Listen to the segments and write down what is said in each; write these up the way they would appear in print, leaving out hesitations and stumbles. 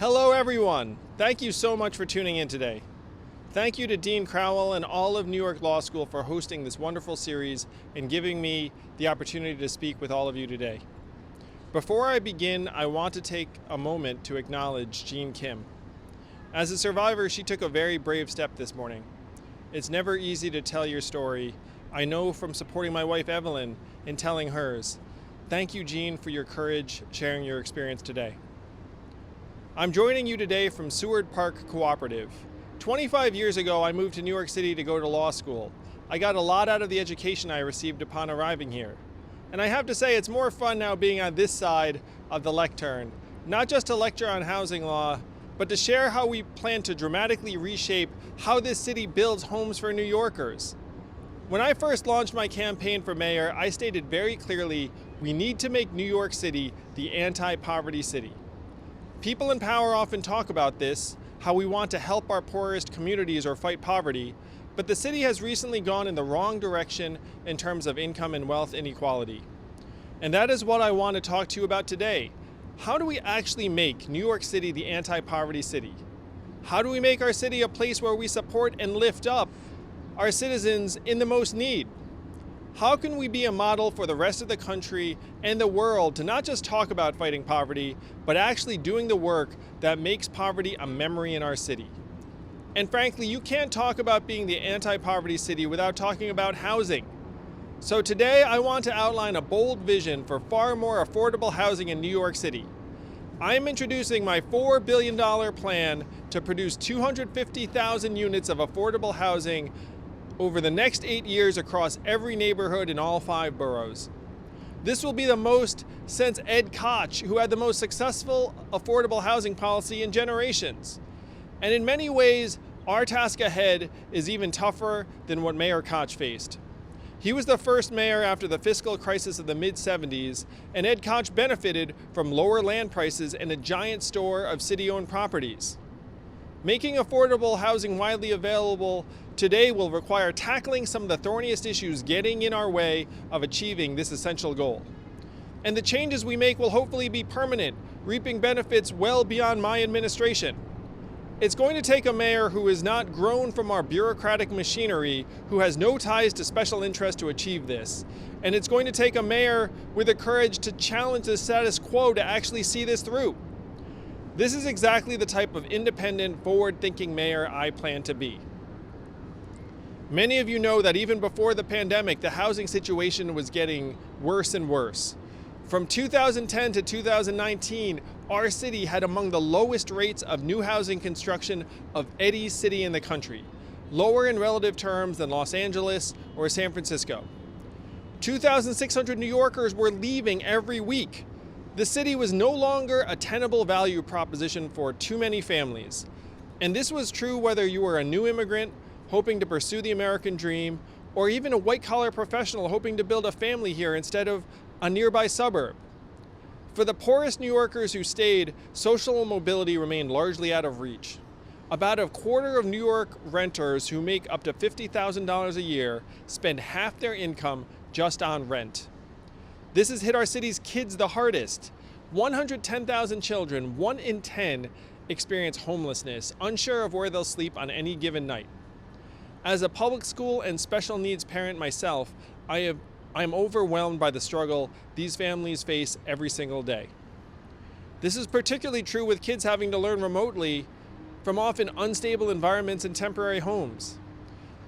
Hello everyone! Thank you so much for tuning in today. Thank you to Dean Crowell and all of New York Law School for hosting this wonderful series and giving me the opportunity to speak with all of you today. Before I begin, I want to take a moment to acknowledge Jean Kim. As a survivor, she took a very brave step this morning. It's never easy to tell your story. I know from supporting my wife Evelyn in telling hers. Thank you, Jean, for your courage sharing your experience today. I'm joining you today from Seward Park Cooperative. 25 years ago, I moved to New York City to go to law school. I got a lot out of the education I received upon arriving here. And I have to say, it's more fun now being on this side of the lectern, not just to lecture on housing law, but to share how we plan to dramatically reshape how this city builds homes for New Yorkers. When I first launched my campaign for mayor, I stated very clearly, we need to make New York City the anti-poverty city. People in power often talk about this, how we want to help our poorest communities or fight poverty, but the city has recently gone in the wrong direction in terms of income and wealth inequality. And that is what I want to talk to you about today. How do we actually make New York City the anti-poverty city? How do we make our city a place where we support and lift up our citizens in the most need? How can we be a model for the rest of the country and the world to not just talk about fighting poverty, but actually doing the work that makes poverty a memory in our city? And frankly, you can't talk about being the anti-poverty city without talking about housing. So today I want to outline a bold vision for far more affordable housing in New York City. I'm introducing my $4 billion plan to produce 250,000 units of affordable housing over the next 8 years across every neighborhood in all 5 boroughs. This will be the most since Ed Koch, who had the most successful affordable housing policy in generations. And in many ways, our task ahead is even tougher than what Mayor Koch faced. He was the first mayor after the fiscal crisis of the mid-70s, and Ed Koch benefited from lower land prices and a giant store of city-owned properties. Making affordable housing widely available today will require tackling some of the thorniest issues getting in our way of achieving this essential goal. And the changes we make will hopefully be permanent, reaping benefits well beyond my administration. It's going to take a mayor who is not grown from our bureaucratic machinery, who has no ties to special interests to achieve this. And it's going to take a mayor with the courage to challenge the status quo to actually see this through. This is exactly the type of independent, forward-thinking mayor I plan to be. Many of you know that even before the pandemic, the housing situation was getting worse and worse. From 2010 to 2019, our city had among the lowest rates of new housing construction of any city in the country, lower in relative terms than Los Angeles or San Francisco. 2,600 New Yorkers were leaving every week. The city was no longer a tenable value proposition for too many families. And this was true whether you were a new immigrant hoping to pursue the American dream, or even a white-collar professional hoping to build a family here instead of a nearby suburb. For the poorest New Yorkers who stayed, social mobility remained largely out of reach. About a quarter of New York renters who make up to $50,000 a year spend half their income just on rent. This has hit our city's kids the hardest. 110,000 children, 1 in 10, experience homelessness, unsure of where they'll sleep on any given night. As a public school and special needs parent myself, I am overwhelmed by the struggle these families face every single day. This is particularly true with kids having to learn remotely from often unstable environments and temporary homes.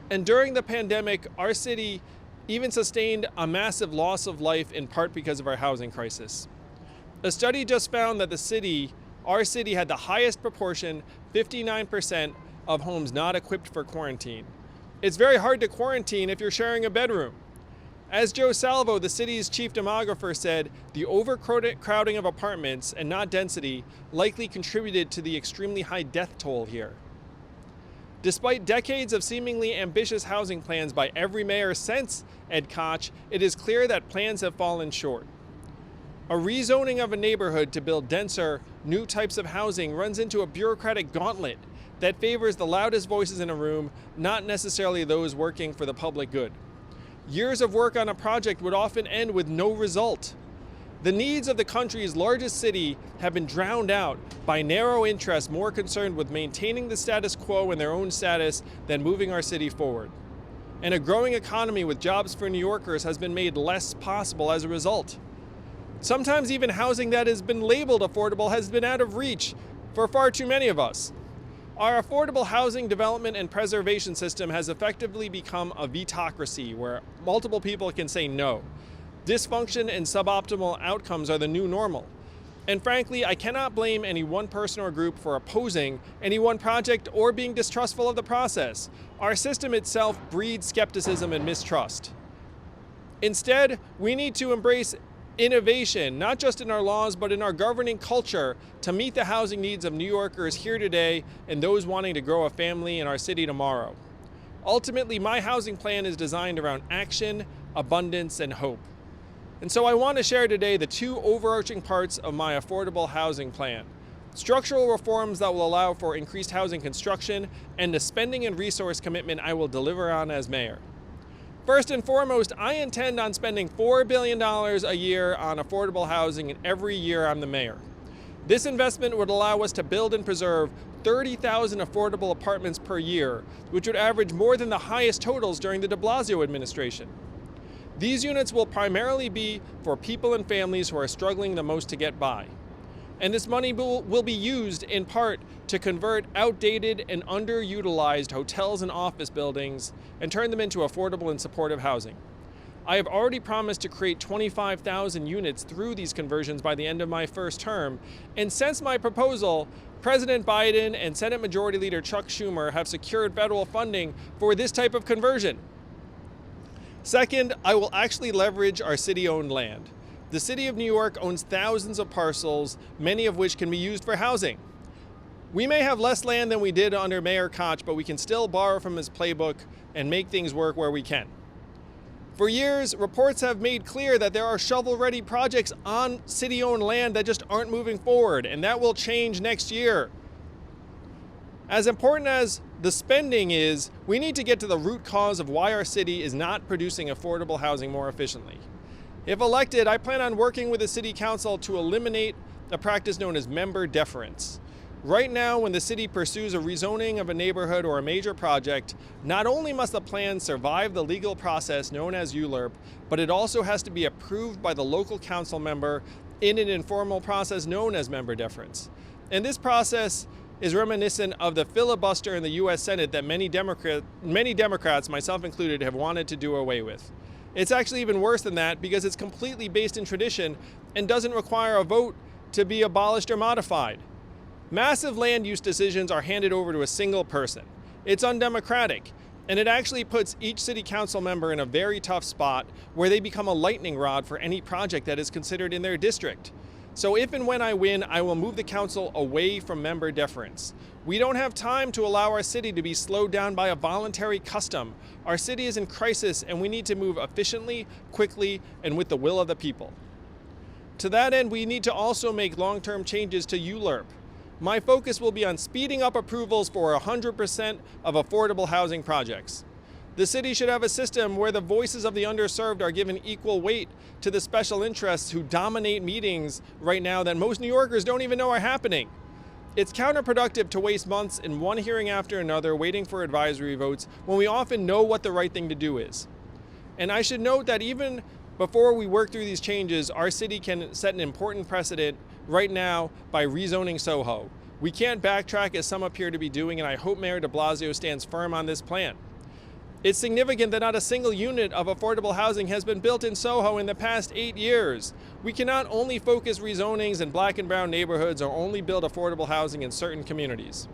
And during the pandemic, our city even sustained a massive loss of life in part because of our housing crisis. A study just found that our city had the highest proportion, 59%, of homes not equipped for quarantine. It's very hard to quarantine if you're sharing a bedroom. As Joe Salvo, the city's chief demographer, said, the overcrowding of apartments and not density likely contributed to the extremely high death toll here. Despite decades of seemingly ambitious housing plans by every mayor since Ed Koch, it is clear that plans have fallen short. A rezoning of a neighborhood to build denser, new types of housing runs into a bureaucratic gauntlet that favors the loudest voices in a room, not necessarily those working for the public good. Years of work on a project would often end with no result. The needs of the country's largest city have been drowned out by narrow interests more concerned with maintaining the status quo in their own status than moving our city forward. And a growing economy with jobs for New Yorkers has been made less possible as a result. Sometimes even housing that has been labeled affordable has been out of reach for far too many of us. Our affordable housing development and preservation system has effectively become a vetocracy where multiple people can say no. Dysfunction and suboptimal outcomes are the new normal. And frankly, I cannot blame any one person or group for opposing any one project or being distrustful of the process. Our system itself breeds skepticism and mistrust. Instead, we need to embrace innovation, not just in our laws, but in our governing culture to meet the housing needs of New Yorkers here today and those wanting to grow a family in our city tomorrow. Ultimately, my housing plan is designed around action, abundance, and hope. And so I want to share today the two overarching parts of my affordable housing plan: structural reforms that will allow for increased housing construction, and the spending and resource commitment I will deliver on as mayor. First and foremost, I intend on spending $4 billion a year on affordable housing in every year I'm the mayor. This investment would allow us to build and preserve 30,000 affordable apartments per year, which would average more than the highest totals during the de Blasio administration. These units will primarily be for people and families who are struggling the most to get by. And this money will be used in part to convert outdated and underutilized hotels and office buildings and turn them into affordable and supportive housing. I have already promised to create 25,000 units through these conversions by the end of my first term, and since my proposal, President Biden and Senate Majority Leader Chuck Schumer have secured federal funding for this type of conversion. Second, I will actually leverage our city-owned land. The City of New York owns thousands of parcels, many of which can be used for housing. We may have less land than we did under Mayor Koch, but we can still borrow from his playbook and make things work where we can. For years, reports have made clear that there are shovel-ready projects on city-owned land that just aren't moving forward, and that will change next year. As important as the spending is, we need to get to the root cause of why our city is not producing affordable housing more efficiently. If elected, I plan on working with the City Council to eliminate a practice known as member deference. Right now, when the city pursues a rezoning of a neighborhood or a major project, not only must the plan survive the legal process known as ULURP, but it also has to be approved by the local council member in an informal process known as member deference. And this process is reminiscent of the filibuster in the U.S. Senate that many Democrats, myself included, have wanted to do away with. It's actually even worse than that because it's completely based in tradition and doesn't require a vote to be abolished or modified. Massive land use decisions are handed over to a single person. It's undemocratic, and it actually puts each city council member in a very tough spot where they become a lightning rod for any project that is considered in their district. So if and when I win, I will move the council away from member deference. We don't have time to allow our city to be slowed down by a voluntary custom. Our city is in crisis, and we need to move efficiently, quickly, and with the will of the people. To that end, we need to also make long-term changes to ULURP. My focus will be on speeding up approvals for 100% of affordable housing projects. The city should have a system where the voices of the underserved are given equal weight to the special interests who dominate meetings right now that most New Yorkers don't even know are happening. It's counterproductive to waste months in one hearing after another waiting for advisory votes when we often know what the right thing to do is. And I should note that even before we work through these changes, our city can set an important precedent right now by rezoning Soho. We can't backtrack as some appear to be doing, and I hope Mayor de Blasio stands firm on this plan. It's significant that not a single unit of affordable housing has been built in Soho in the past 8 years. We cannot only focus rezonings in black and brown neighborhoods or only build affordable housing in certain communities.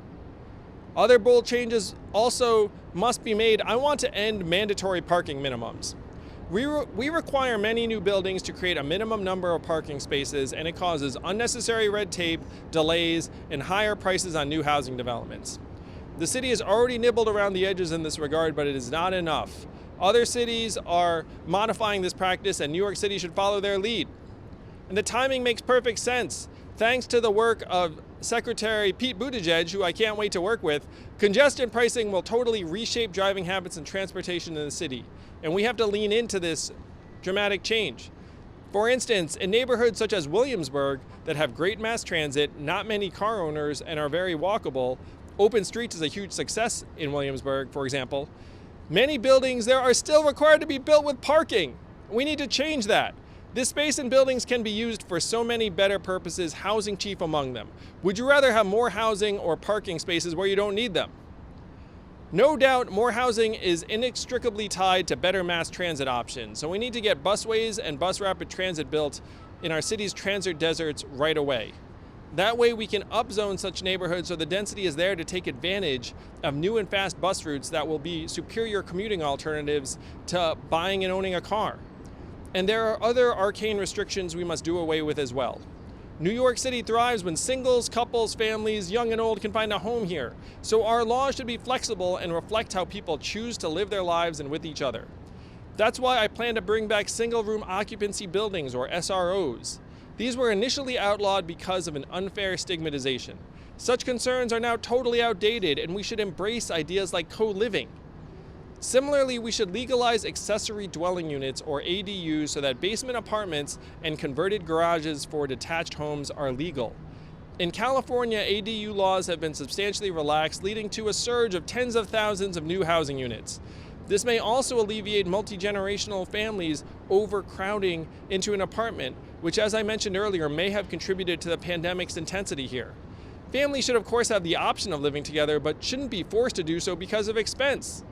Other bold changes also must be made. I want to end mandatory parking minimums. We require many new buildings to create a minimum number of parking spaces, and it causes unnecessary red tape, delays, and higher prices on new housing developments. The city has already nibbled around the edges in this regard, but it is not enough. Other cities are modifying this practice, and New York City should follow their lead. And the timing makes perfect sense. Thanks to the work of Secretary Pete Buttigieg, who I can't wait to work with, congestion pricing will totally reshape driving habits and transportation in the city. And we have to lean into this dramatic change. For instance, in neighborhoods such as Williamsburg that have great mass transit, not many car owners, and are very walkable, open streets is a huge success in Williamsburg, for example, many buildings there are still required to be built with parking. We need to change that. This space and buildings can be used for so many better purposes, housing chief among them. Would you rather have more housing or parking spaces where you don't need them? No doubt more housing is inextricably tied to better mass transit options, so we need to get busways and bus rapid transit built in our city's transit deserts right away. That way we can upzone such neighborhoods so the density is there to take advantage of new and fast bus routes that will be superior commuting alternatives to buying and owning a car. And there are other arcane restrictions we must do away with as well. New York City thrives when singles, couples, families, young and old can find a home here. So our laws should be flexible and reflect how people choose to live their lives and with each other. That's why I plan to bring back single room occupancy buildings, or SROs. These were initially outlawed because of an unfair stigmatization. Such concerns are now totally outdated, and we should embrace ideas like co-living. Similarly, we should legalize accessory dwelling units, or ADUs, so that basement apartments and converted garages for detached homes are legal. In California, ADU laws have been substantially relaxed, leading to a surge of tens of thousands of new housing units. This may also alleviate multi-generational families overcrowding into an apartment, which, as I mentioned earlier, may have contributed to the pandemic's intensity here. Families should, of course, have the option of living together, but shouldn't be forced to do so because of expense.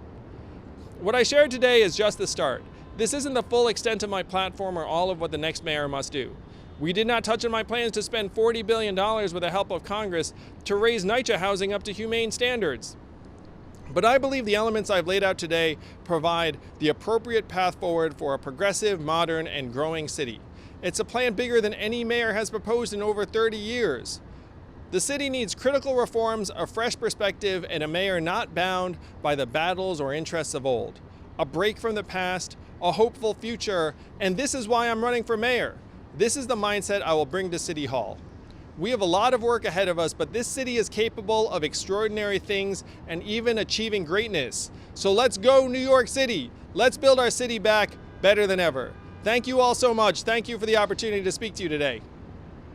What I shared today is just the start. This isn't the full extent of my platform or all of what the next mayor must do. We did not touch on my plans to spend $40 billion with the help of Congress to raise NYCHA housing up to humane standards. But I believe the elements I've laid out today provide the appropriate path forward for a progressive, modern, and growing city. It's a plan bigger than any mayor has proposed in over 30 years. The city needs critical reforms, a fresh perspective, and a mayor not bound by the battles or interests of old. A break from the past, a hopeful future, and this is why I'm running for mayor. This is the mindset I will bring to City Hall. We have a lot of work ahead of us, but this city is capable of extraordinary things and even achieving greatness. So let's go, New York City. Let's build our city back better than ever. Thank you all so much. Thank you for the opportunity to speak to you today.